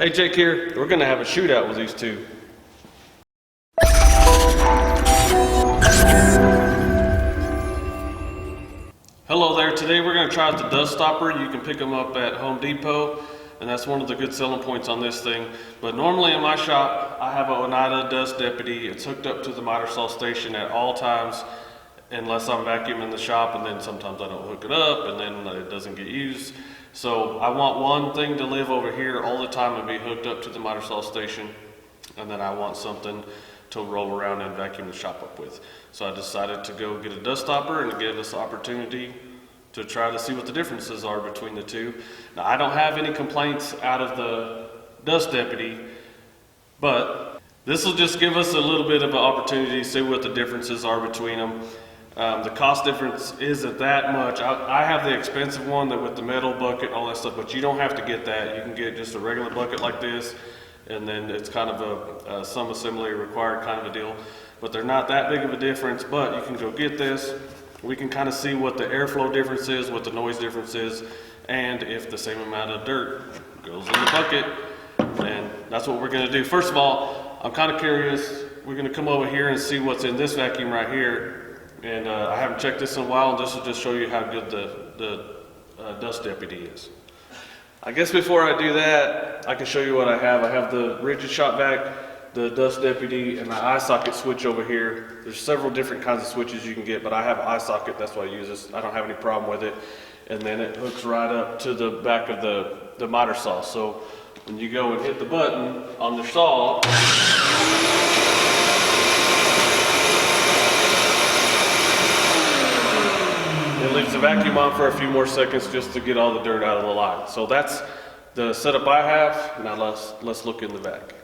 Hey, Jake here. We're gonna have a shootout with these two. Hello there. Today we're gonna try out the Dustopper. You can pick them up at Home Depot, and that's one of the good selling points on this thing. But normally in my shop, I have a Oneida Dust Deputy. It's hooked up to the miter saw station at all times, unless I'm vacuuming the shop, and then sometimes I don't hook it up, and then it doesn't get used. So I want one thing to live over here all the time and be hooked up to the miter saw station, and then I want something to roll around and vacuum the shop up with. So I decided to go get a Dustopper and give us the opportunity to try to see what the differences are between the two. Now, I don't have any complaints out of the Dust Deputy, but this will just give us a little bit of an opportunity to see what the differences are between them. The cost difference isn't that much. I have the expensive one that with the metal bucket and all that stuff, but you don't have to get that. You can get just a regular bucket like this, and then it's kind of a some assembly required kind of a deal. But they're not that big of a difference, but you can go get this. We can kind of see what the airflow difference is, what the noise difference is, and if the same amount of dirt goes in the bucket. And that's what we're gonna do. First of all, I'm kind of curious. We're gonna come over here and see what's in this vacuum right here. And I haven't checked this in a while, and this will just show you how good the Dust Deputy is. I guess before I do that, I can show you what I have. I have the Ridgid shop vac, the Dust Deputy, and the eye socket switch over here. There's several different kinds of switches you can get, but I have an eye socket, that's why I use this. I don't have any problem with it. And then it hooks right up to the back of the miter saw. So when you go and hit the button on the saw, it leaves the vacuum on for a few more seconds just to get all the dirt out of the line. So that's the setup I have. Now let's look in the vac.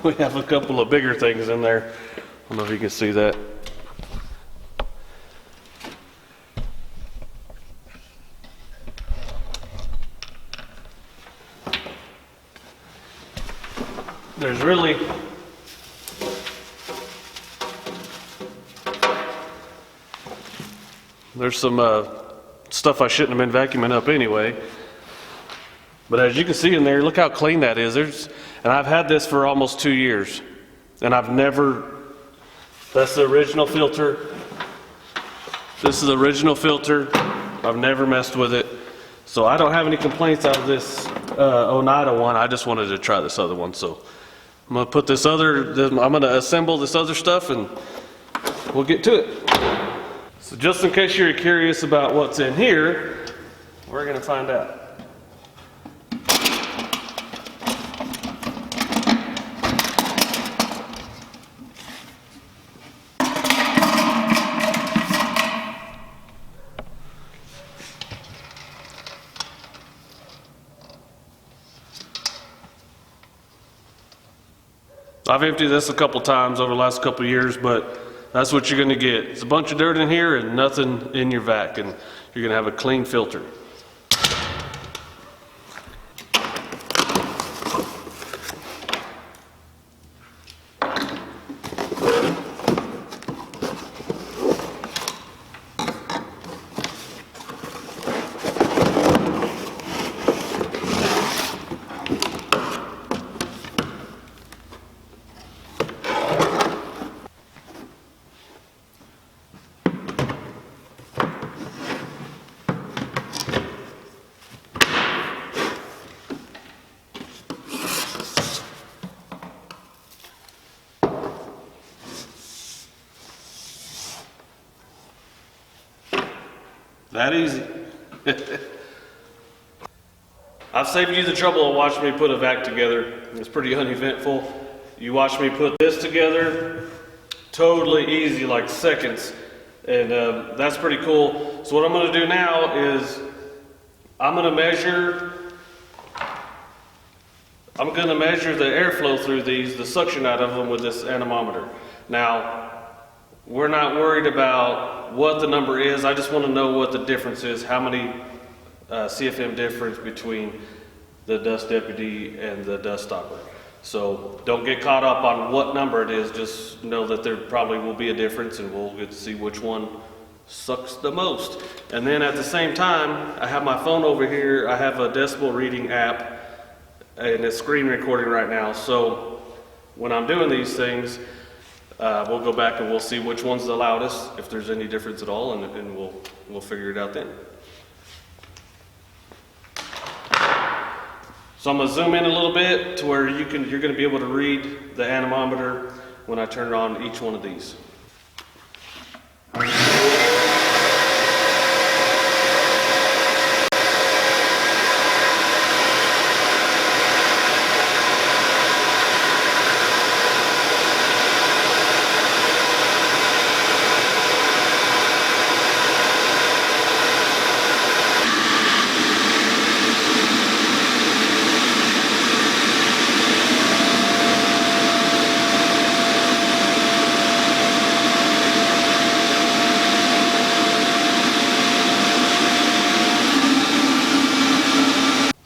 We have a couple of bigger things in there. I don't know if you can see that. There's some stuff I shouldn't have been vacuuming up anyway. But as you can see in there, look how clean that is. And I've had this for almost 2 years. And I've never, that's the original filter. This is the original filter. I've never messed with it. So I don't have any complaints out of this Oneida one. I just wanted to try this other one. So I'm gonna put I'm gonna assemble this other stuff and we'll get to it. So just in case you're curious about what's in here, we're gonna find out. I've emptied this a couple times over the last couple of years, but that's what you're gonna get. It's a bunch of dirt in here and nothing in your vac, and you're gonna have a clean filter. That easy. I've saved you the trouble of watching me put a vac together. It's pretty uneventful. You watch me put this together, totally easy, like seconds. And that's pretty cool. So what I'm gonna do now is I'm gonna measure the airflow through these, the suction out of them with this anemometer. Now, we're not worried about what the number is. I just want to know what the difference is, how many CFM difference between the Dust Deputy and the Dustopper. So don't get caught up on what number it is, just know that there probably will be a difference and we'll get to see which one sucks the most. And then at the same time, I have my phone over here, I have a decibel reading app and it's screen recording right now. So when I'm doing these things, we'll go back and we'll see which one's the loudest, if there's any difference at all, and we'll figure it out then. So I'm gonna zoom in a little bit to where you're gonna be able to read the anemometer when I turn on each one of these.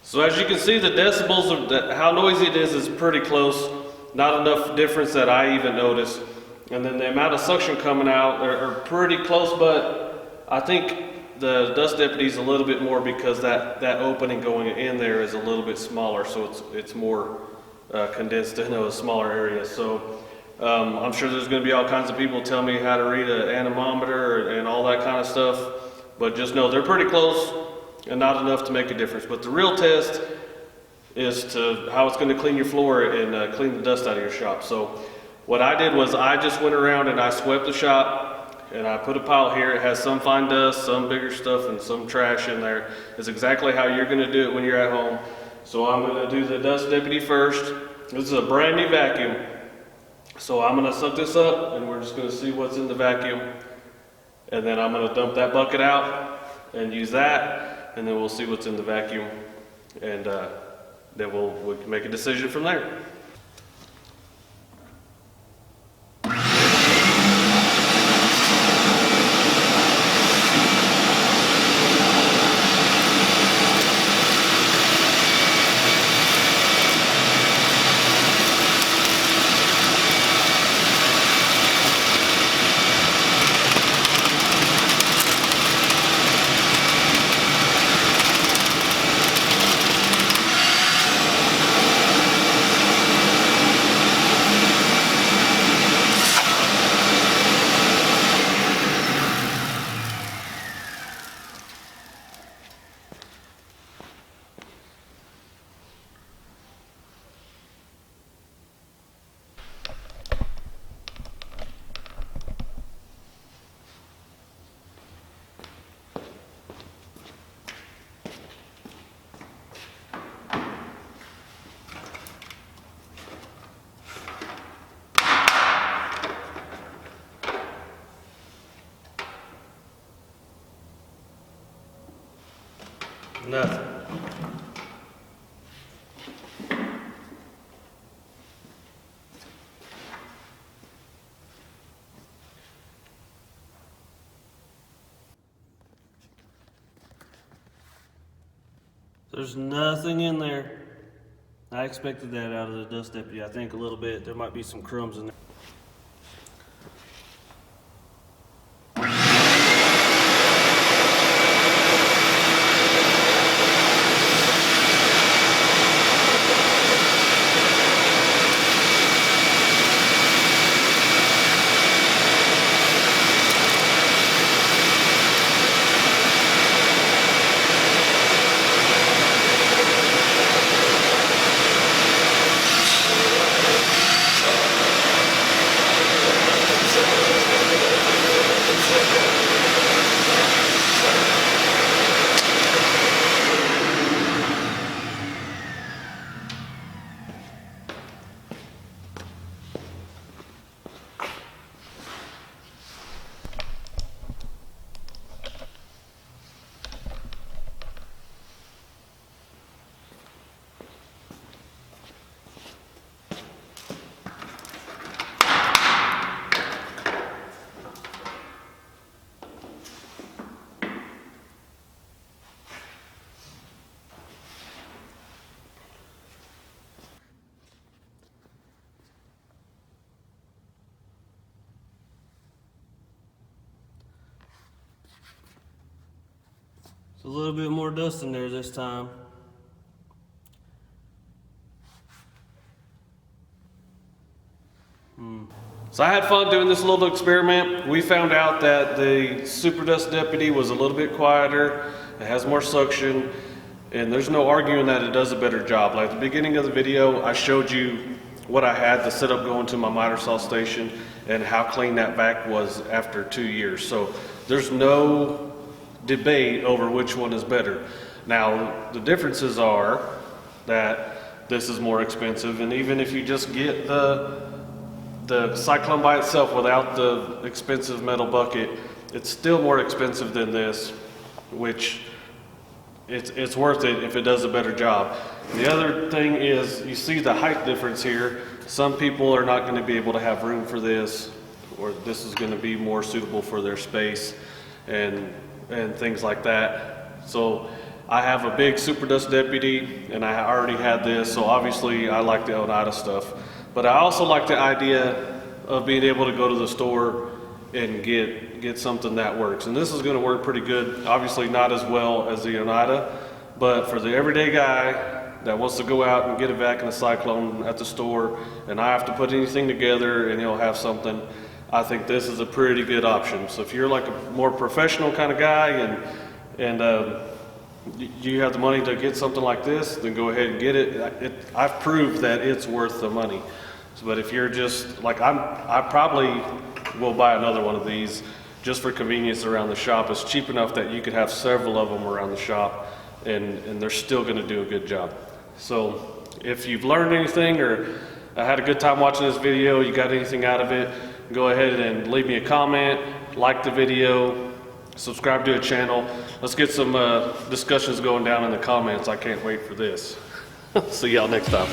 So as you can see, the decibels of how noisy it is pretty close. Not enough difference that I even noticed. And then the amount of suction coming out are pretty close, but I think the Dust Deputy is a little bit more because that opening going in there is a little bit smaller, so it's more condensed in a smaller area. So I'm sure there's going to be all kinds of people tell me how to read an anemometer and all that kind of stuff, but just know they're pretty close and not enough to make a difference. But the real test is to how it's going to clean your floor and clean the dust out of your shop. So what I did was I just went around and I swept the shop and I put a pile here. It has some fine dust, some bigger stuff, and some trash in there. It's exactly how you're going to do it when you're at home. So I'm going to do the Dust Deputy first. This is a brand new vacuum. So I'm going to suck this up and we're just going to see what's in the vacuum. And then I'm going to dump that bucket out and use that. And then we'll see what's in the vacuum, and then we can make a decision from there. Nothing. There's nothing in there. I expected that out of the Dust Deputy. I think a little bit. There might be some crumbs in there. a little bit more dust in there this time. So I had fun doing this little experiment. We found out that the Super Dust Deputy was a little bit quieter, it has more suction, and there's no arguing that it does a better job. Like at the beginning of the video, I showed you what I had to set up going to my miter saw station and how clean that vac was after 2 years. So there's no debate over which one is better. Now, the differences are that this is more expensive, and even if you just get the Cyclone by itself without the expensive metal bucket, it's still more expensive than this, which it's worth it if it does a better job. The other thing is, you see the height difference here. Some people are not going to be able to have room for this, or this is going to be more suitable for their space and things like that. So I have a big Super Dust Deputy, and I already had this, so obviously I like the Oneida stuff. But I also like the idea of being able to go to the store and get something that works. And this is going to work pretty good. Obviously not as well as the Oneida, but for the everyday guy that wants to go out and get a vac and a Cyclone at the store, and I have to put anything together and he'll have something, I think this is a pretty good option. So if you're like a more professional kind of guy and you have the money to get something like this, then go ahead and get it. I've proved that it's worth the money. But if you're just like I probably will buy another one of these just for convenience around the shop. It's cheap enough that you could have several of them around the shop, and they're still going to do a good job. So if you've learned anything or had a good time watching this video, you got anything out of it, go ahead and leave me a comment, like the video, subscribe to the channel. Let's get some discussions going down in the comments. I can't wait for this. See y'all next time.